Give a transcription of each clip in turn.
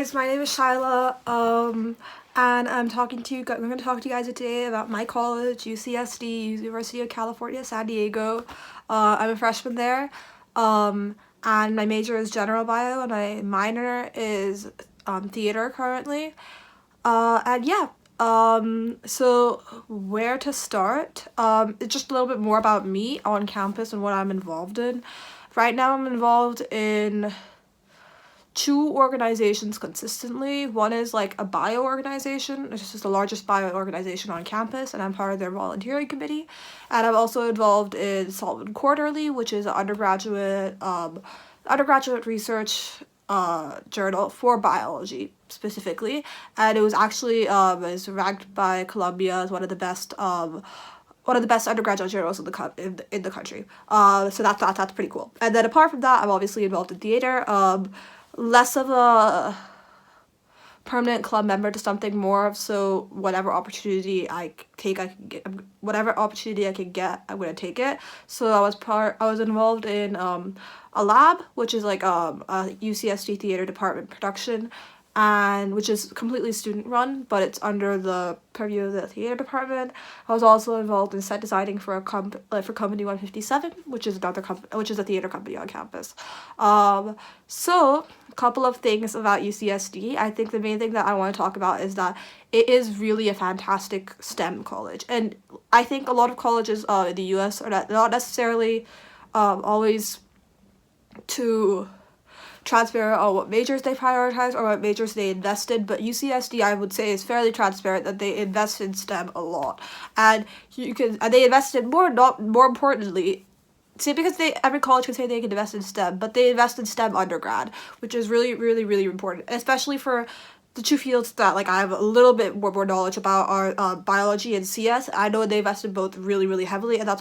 guys, my name is Shaila, and I'm going to talk to you guys today about my college, UCSD, University of California, San Diego. I'm a freshman there, and my major is general bio, and my minor is theater currently. And yeah, so where to start? It's just a little bit more about me on campus and what I'm involved in. Right now, I'm involved in two organizations consistently. One is like a bio organization, which is the largest bio organization on campus, and I'm part of their volunteering committee. And I'm also involved in Saltman Quarterly, which is an undergraduate research journal for biology specifically, and it was actually is ranked by Columbia as one of the best undergraduate journals in the country. So that's pretty cool. And then apart from that, I'm obviously involved in theater. Less of a permanent club member to something more of so whatever opportunity I can get, I'm gonna take it. So I was involved in a lab, which is like a UCSD theater department production, and which is completely student run, but it's under the purview of the theater department. I was also involved in set designing for for Company 157, which is a theater company on campus. So a couple of things about UCSD. I think the main thing that I want to talk about is that it is really a fantastic STEM college, and I think a lot of colleges in the U.S. are not necessarily always to transparent on what majors they prioritize or what majors they invest in, but UCSD, I would say, is fairly transparent that they invest in STEM a lot, and they invest in more importantly. See, because every college can say they can invest in STEM, but they invest in STEM undergrad, which is really, really, really important, especially for the two fields that like I have a little bit more knowledge about are biology and CS. I know they invest in both really, really heavily, and that's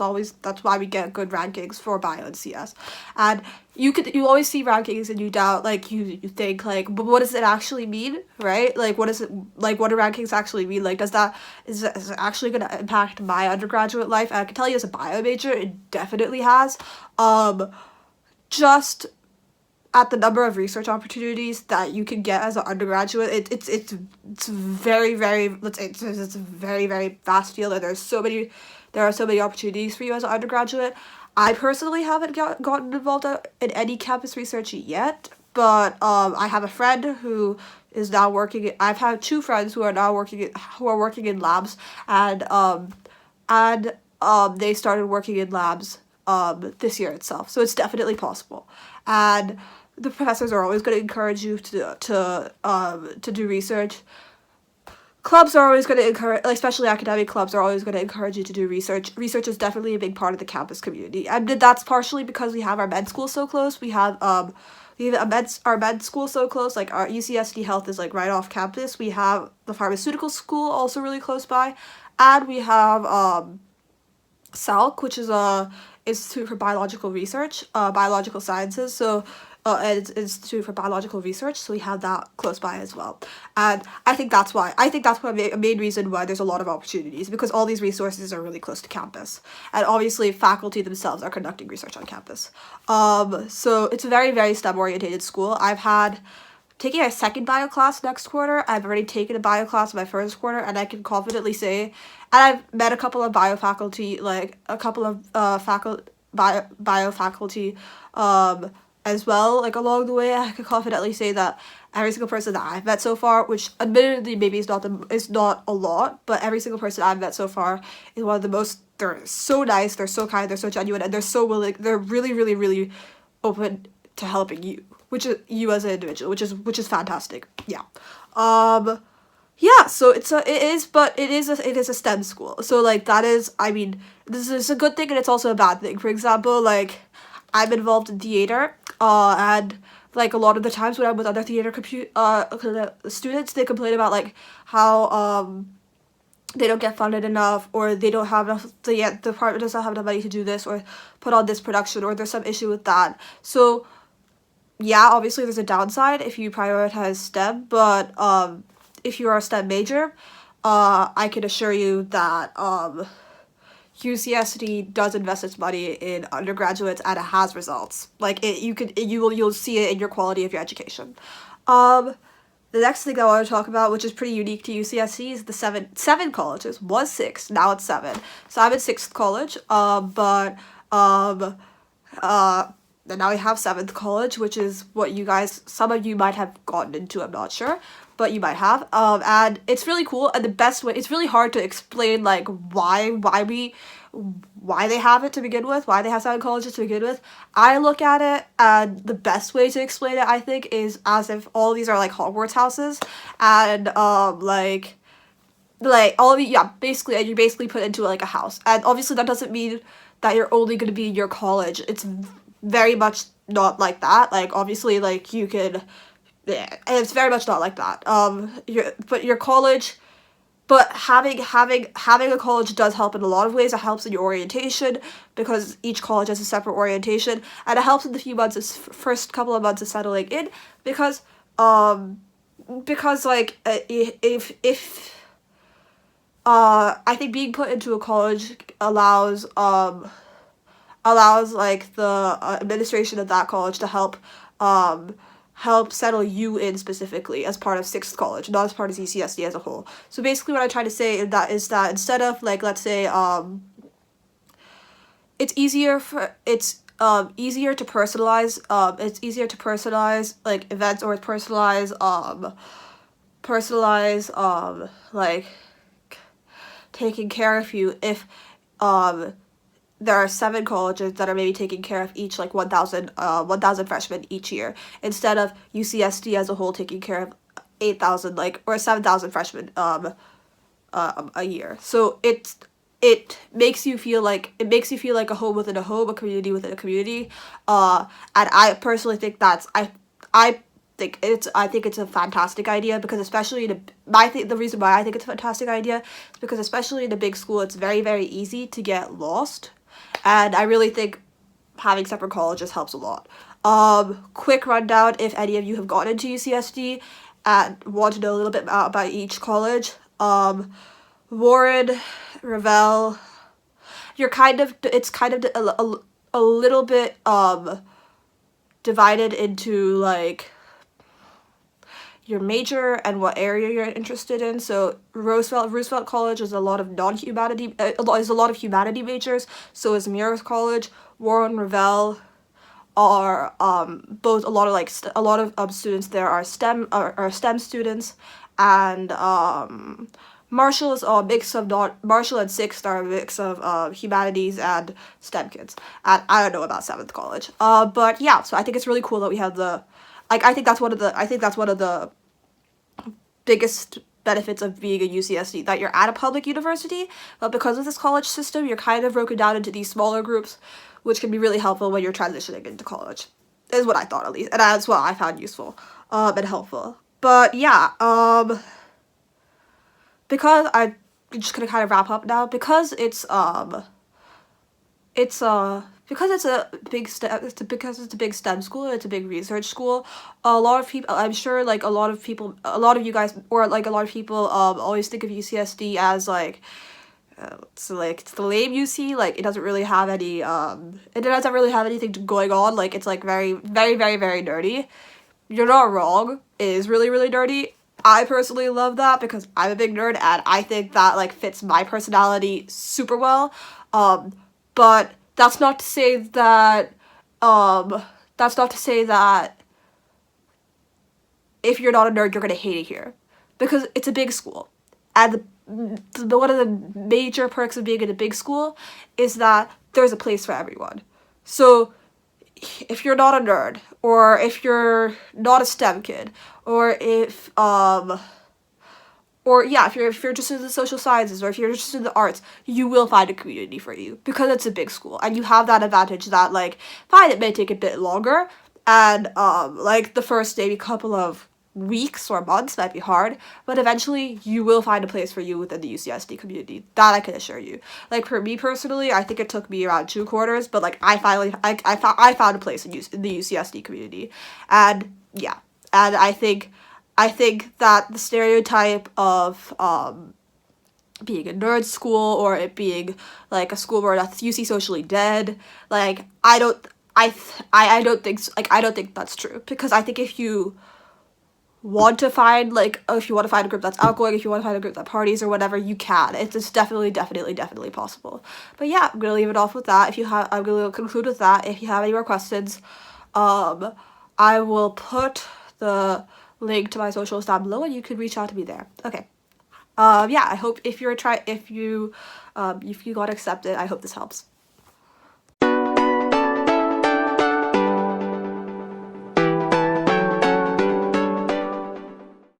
why we get good rankings for bio and CS. And you always see rankings and you doubt, like you think like, but what does it actually mean, right? Like what do rankings actually mean? Like is it actually gonna impact my undergraduate life? And I can tell you as a bio major, it definitely has. Just at the number of research opportunities that you can get as an undergraduate, it's very, very, it's a very, very vast field, and there are so many opportunities for you as an undergraduate. I personally haven't gotten involved in any campus research yet, but I have a friend who is now working. I've had two friends who are now working in labs, and they started working in labs this year itself. So it's definitely possible, and the professors are always going to encourage you to do research. Clubs are always going to encourage, especially academic clubs, are always going to encourage you to do research. Research is definitely a big part of the campus community, and that's partially because we have our med school so close. We have our med school so close. Like our UCSD Health is like right off campus. We have the pharmaceutical school also really close by, and we have SALC, which is a Institute for Biological Research, Biological Sciences. So Institute for Biological Research, so we have that close by as well. And I think that's a main reason why there's a lot of opportunities, because all these resources are really close to campus, and obviously faculty themselves are conducting research on campus. So it's a very, very STEM oriented school. Taking a second bio class next quarter. I've already taken a bio class in my first quarter, and I can confidently say, and I've met a couple of bio faculty, like a couple of bio faculty as well, like along the way. I can confidently say that every single person that I've met so far, which admittedly maybe is not a lot, but every single person I've met so far is one of the most. They're so nice, they're so kind, they're so genuine, and they're so willing. They're really, really, really open to helping you, which is you as an individual, which is fantastic. Yeah. Yeah, so it is a STEM school. So like that is, I mean, this is a good thing and it's also a bad thing. For example, like I'm involved in theater, and like a lot of the times when I'm with other theater students, they complain about like how they don't get funded enough, or they don't have enough. The department doesn't have enough money to do this or put on this production, or there's some issue with that. So yeah, obviously there's a downside if you prioritize STEM, but if you are a STEM major, I can assure you that UCSD does invest its money in undergraduates, and it has results. Like you'll see it in your quality of your education. The next thing I want to talk about, which is pretty unique to UCSC, is the seven colleges. Was six, now it's seven. So I'm in sixth college, and now we have seventh college, which is what some of you might have gotten into, I'm not sure, but you might have. And it's really cool, and the best way, it's really hard to explain, like, why they have it to begin with, why they have seven colleges to begin with. I look at it, and the best way to explain it, I think, is as if all of these are, like, Hogwarts houses, and, like, all of you, yeah, basically, and you're basically put into, like, a house. And obviously that doesn't mean that you're only going to be in your college. It's very much not like that. Like, obviously, like, you could, yeah, it's very much not like that. Your college, but having a college does help in a lot of ways. It helps in your orientation, because each college has a separate orientation, and it helps in the first couple of months of settling in, because like, if I think being put into a college allows like the administration of that college to help settle you in specifically as part of sixth college, not as part of UCSD as a whole. So basically what I try to say is that instead of, like, let's say, it's easier to personalize like events, or personalize like taking care of you if there are 7 colleges that are maybe taking care of each, like, 1,000 freshmen each year, instead of UCSD as a whole taking care of 8,000, like, or 7,000 freshmen a year. So it makes you feel like a home within a home, a community within a community. And I personally think I think it's a fantastic idea, because especially the reason why I think it's a fantastic idea is because especially in a big school, it's very, very easy to get lost, and I really think having separate colleges helps a lot. Quick rundown, if any of you have gone into UCSD and want to know a little bit about each college. Warren, Revelle, it's kind of a little bit divided into, like, your major and what area you're interested in. So Roosevelt College is a lot of humanity majors. So is Muir College. Warren, Revelle are both a lot of students there are STEM students, and Marshall is a mix of Marshall and Sixth are a mix of humanities and STEM kids. And I don't know about Seventh College. But yeah, so I think it's really cool that we have I think that's one of the biggest benefits of being a UCSD, that you're at a public university, but because of this college system, you're kind of broken down into these smaller groups, which can be really helpful when you're transitioning into college, is what I thought, at least, and that's what I found useful and helpful. But yeah, because I'm just gonna kind of wrap up now, because it's a big STEM school, it's a big research school. A lot of people, I'm sure, like, a lot of you guys, or like a lot of people always think of UCSD as, like, it's the lame UC, like, it doesn't really have any anything going on, like, it's, like, very, very, very, very nerdy. You're not wrong, it is really, really nerdy. I personally love that because I'm a big nerd, and I think that, like, fits my personality super well. But that's not to say that if you're not a nerd, you're gonna hate it here, because it's a big school, and one of the major perks of being in a big school is that there's a place for everyone. So if you're not a nerd, or if you're not a STEM kid, or if you're just in the social sciences, or if you're just in the arts, you will find a community for you, because it's a big school, and you have that advantage that, like, fine, it may take a bit longer, and like, the first maybe couple of weeks or months might be hard, but eventually you will find a place for you within the UCSD community. That I can assure you. Like, for me personally, I think it took me around 2 quarters, but, like, I found a place in the UCSD community, and yeah, and I think that the stereotype of being a nerd school, or it being, like, a school where that's UC socially dead, like, I don't think that's true, because I think if you want to find, like, if you want to find a group that's outgoing, if you want to find a group that parties or whatever, you can. It's definitely possible. But yeah, I'm gonna leave it off with that. I'm gonna conclude with that. If you have any more questions, I will put the link to my socials down below, and you can reach out to me there. Okay. Yeah, I hope if you got accepted, I hope this helps.